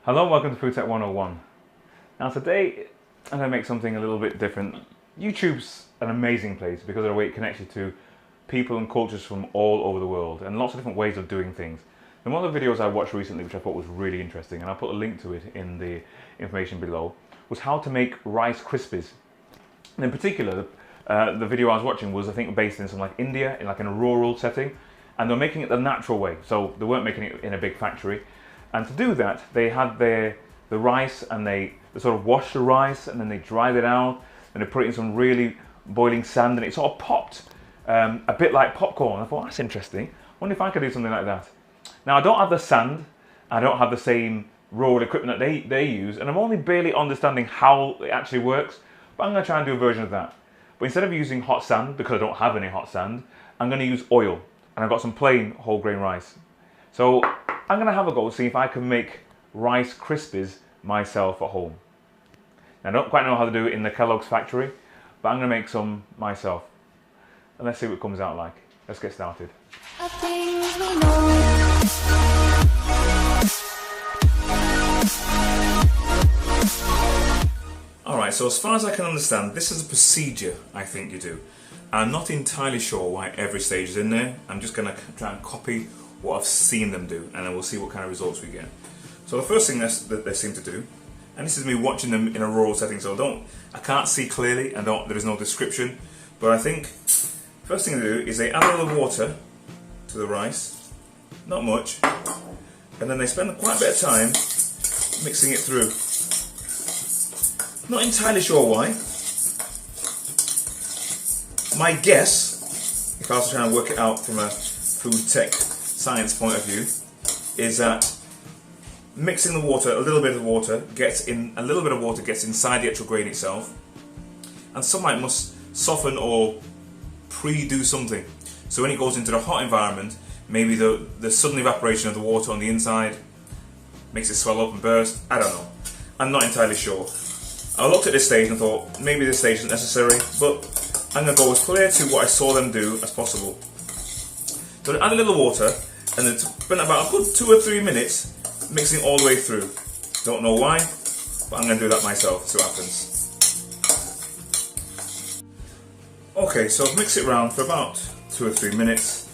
Hello and welcome to Food Tech 101. Now today I'm going to make something a little bit different. YouTube's an amazing place because of the way it connects you to people and cultures from all over the world and lots of different ways of doing things. And one of the videos I watched recently, which I thought was really interesting, and I'll put a link to it in the information below, was how to make Rice Krispies. And in particular, the video I was watching was, I think, based in some like India, in a rural setting, and they're making it the natural way. So they weren't making it in a big factory. And to do that, they had the rice, and they sort of washed the rice, and then they dried it out, and they put it in some really boiling sand, and it sort of popped a bit like popcorn. I thought, that's interesting. I wonder if I could do something like that. Now, I don't have the sand, I don't have the same rural equipment that they use, and I'm only barely understanding how it actually works, but I'm going to try and do a version of that. But instead of using hot sand, because I don't have any hot sand, I'm going to use oil, and I've got some plain whole grain rice. So I'm going to have a go, see if I can make Rice Krispies myself at home. Now, I don't quite know how to do it in the Kellogg's factory, but I'm going to make some myself. And let's see what it comes out like. Let's get started. Alright, so as far as I can understand, this is a procedure I think you do. I'm not entirely sure why every stage is in there. I'm just going to try and copy what I've seen them do, and then we'll see what kind of results we get. So the first thing that they seem to do, and this is me watching them in a rural setting, so I can't see clearly, and there is no description, but I think first thing they do is they add a little water to the rice, not much, and then they spend quite a bit of time mixing it through. Not entirely sure why. My guess, if I was trying to work it out from a food tech science point of view, is that mixing the water, a little bit of water gets inside the actual grain itself, and sunlight must soften or pre-do something. So when it goes into the hot environment, maybe the sudden evaporation of the water on the inside makes it swell up and burst. I don't know. I'm not entirely sure. I looked at this stage and thought maybe this stage isn't necessary, but I'm going to go as clear to what I saw them do as possible. So they add a little water, and then spend about a good 2 or 3 minutes mixing all the way through. Don't know why, but I'm going to do that myself, see what happens. Okay, so I've mixed it around for about 2 or 3 minutes.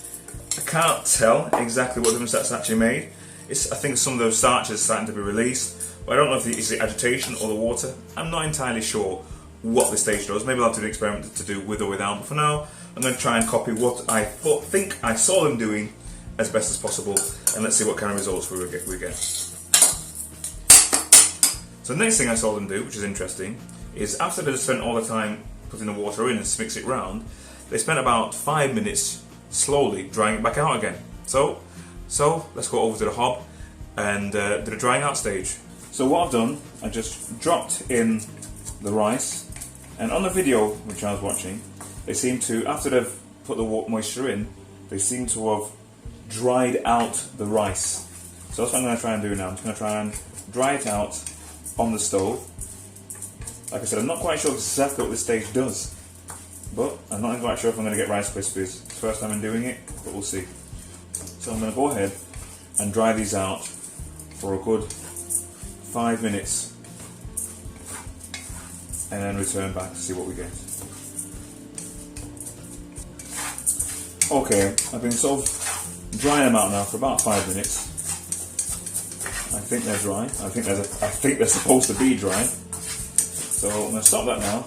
I can't tell exactly what difference that's actually made. I think some of those starches are starting to be released, but I don't know if it's the agitation or the water. I'm not entirely sure what this stage does. Maybe I'll have to do an experiment to do with or without, but for now I'm going to try and copy what I think I saw them doing as best as possible, and let's see what kind of results we get. So the next thing I saw them do, which is interesting, is after they spent all the time putting the water in and mix it round, they spent about 5 minutes slowly drying it back out again. So let's go over to the hob and do the drying out stage. So what I've done, I just dropped in the rice, and on the video which I was watching, they seem to, after they've put the moisture in, they seem to have dried out the rice. So that's what I'm going to try and do now. I'm just going to try and dry it out on the stove. Like I said, I'm not quite sure exactly what this stage does, but I'm not quite sure if I'm going to get Rice Krispies. It's the first time I'm doing it, but we'll see. So I'm going to go ahead and dry these out for a good 5 minutes, and then return back to see what we get. Okay, I've been sort of drying them out now for about 5 minutes. I think they're dry. I think they're supposed to be dry. So I'm going to stop that now.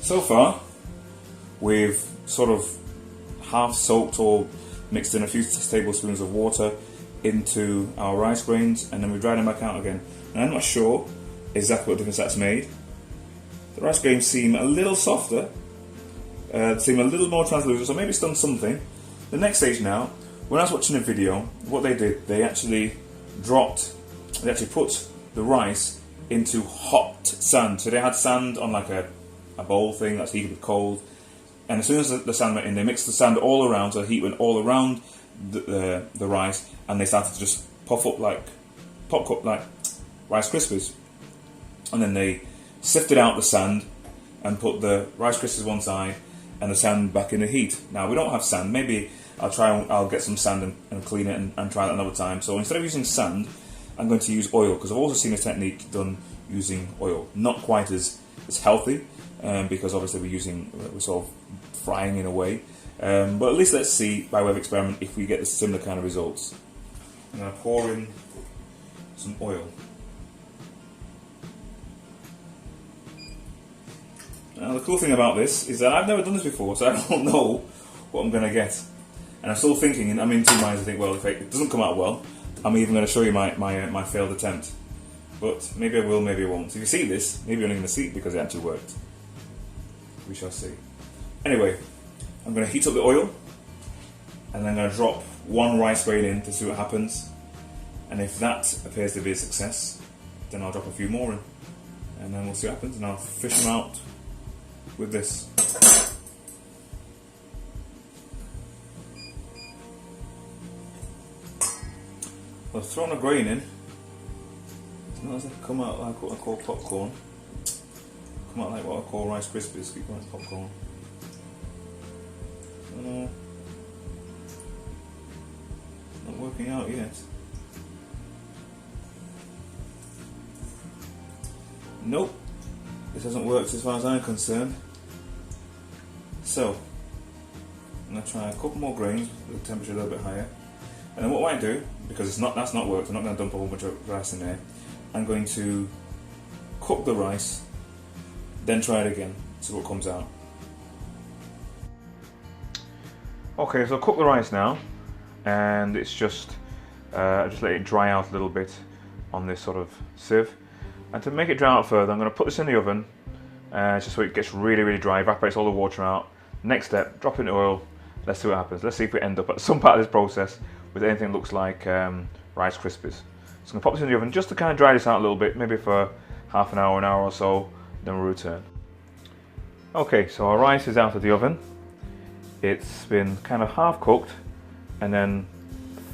So far, we've sort of half soaked or mixed in a few tablespoons of water into our rice grains, and then we dried them back out again. And I'm not sure exactly what difference that's made. The rice grains seem a little softer, seem a little more translucent, so maybe it's done something. The next stage now, when I was watching the video, what they did, they actually put the rice into hot sand. So they had sand on like a bowl thing that's heated with cold, and as soon as the sand went in, they mixed the sand all around, so the heat went all around the rice, and they started to just pop up like Rice Krispies. And then they sifted out the sand and put the Rice Krispies one side and the sand back in the heat. Now we don't have sand. Maybe I'll get some sand and clean it and try that another time. So instead of using sand, I'm going to use oil, because I've also seen a technique done using oil. Not quite as healthy, because obviously we're sort of frying in a way. But at least let's see, by way of experiment, if we get the similar kind of results. I'm going to pour in some oil. Now the cool thing about this is that I've never done this before, so I don't know what I'm going to get. And I'm still thinking, and I'm in two minds. I think, well, if it doesn't come out well, I'm even going to show you my failed attempt. But maybe I will, maybe I won't. So if you see this, maybe you're only going to see it because it actually worked. We shall see. Anyway, I'm going to heat up the oil, and then I'm going to drop one rice grain in to see what happens. And if that appears to be a success, then I'll drop a few more in, and then we'll see what happens, and I'll fish them out with this. I've thrown a grain in. It's not as if come out like what I call popcorn. Come out like what I call Rice Krispies. Keep going, popcorn. Not working out yet. Nope. This hasn't worked as far as I'm concerned. So I'm going to try a couple more grains with the temperature a little bit higher. And then what I might do, because that's not worked, I'm not going to dump a whole bunch of rice in there. I'm going to cook the rice, then try it again, see what comes out. Okay, so cook the rice now, and it's just let it dry out a little bit on this sort of sieve. And to make it dry out further, I'm going to put this in the oven, just so it gets really, really dry, evaporates all the water out. Next step, drop it in the oil. Let's see what happens. Let's see if we end up at some part of this process with anything that looks like Rice Krispies. So I'm going to pop this in the oven just to kind of dry this out a little bit, maybe for half an hour or so, then we'll return. Okay, so our rice is out of the oven. It's been kind of half cooked and then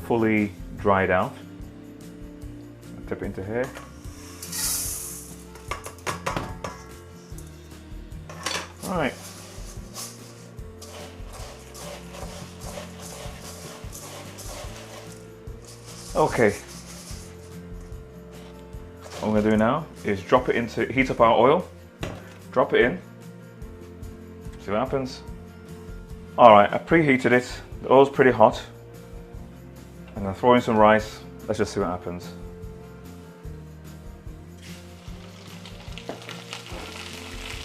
fully dried out. I'll tip it into here. Right. Okay. What I'm going to do now is heat up our oil, drop it in, see what happens. Alright, I preheated it, the oil's pretty hot. I'm going to throw in some rice, let's just see what happens.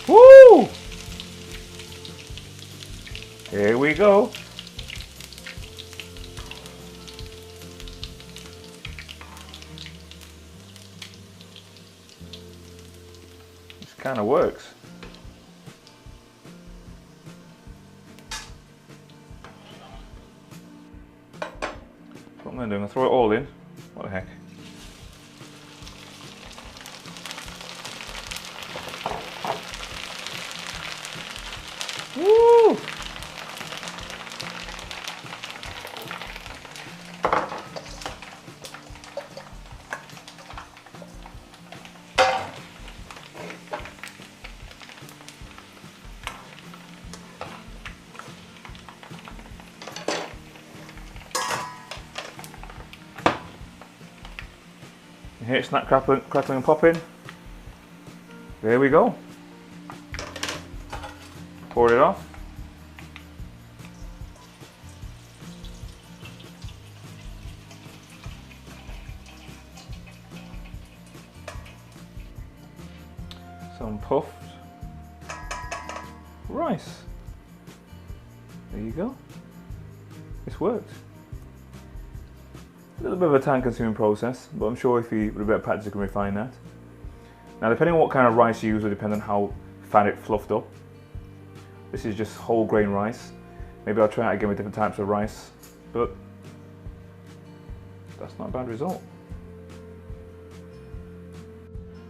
Woo! Here we go. This kind of works. What I'm going to do, I'm going to throw it all in. What the heck. Woo! You hear it snap, crackling and popping. There we go. Pour it off. Some puffed rice. There you go. It's worked. A little bit of a time-consuming process, but I'm sure if you with a bit of practice you can refine that. Now, depending on what kind of rice you use, will depend on how fat it fluffed up. This is just whole grain rice. Maybe I'll try it again with different types of rice, but that's not a bad result.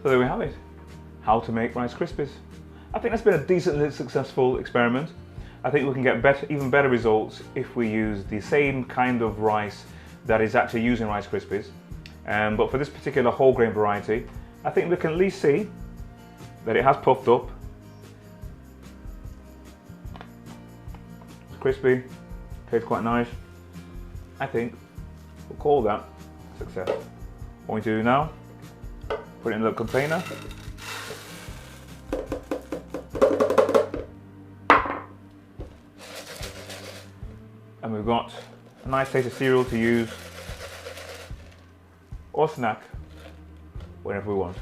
So there we have it. How to make Rice Krispies. I think that's been a decently successful experiment. I think we can get even better results if we use the same kind of rice that is actually used in Rice Krispies. But for this particular whole grain variety, I think we can at least see that it has puffed up. It's crispy, Tastes quite nice. I think we'll call that a success. What we do now, put it in a little container. And we've got a nice taste of cereal to use or snack whenever we want.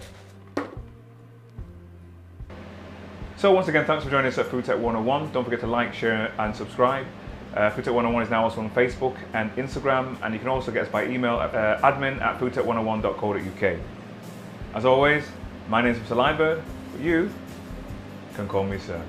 So once again, thanks for joining us at Food Tech 101. Don't forget to like, share and subscribe. Food Tech 101 is now also on Facebook and Instagram, and you can also get us by email at admin@foodtech101.co.uk. As always, my name is Mr. Liebert, but you can call me Sir.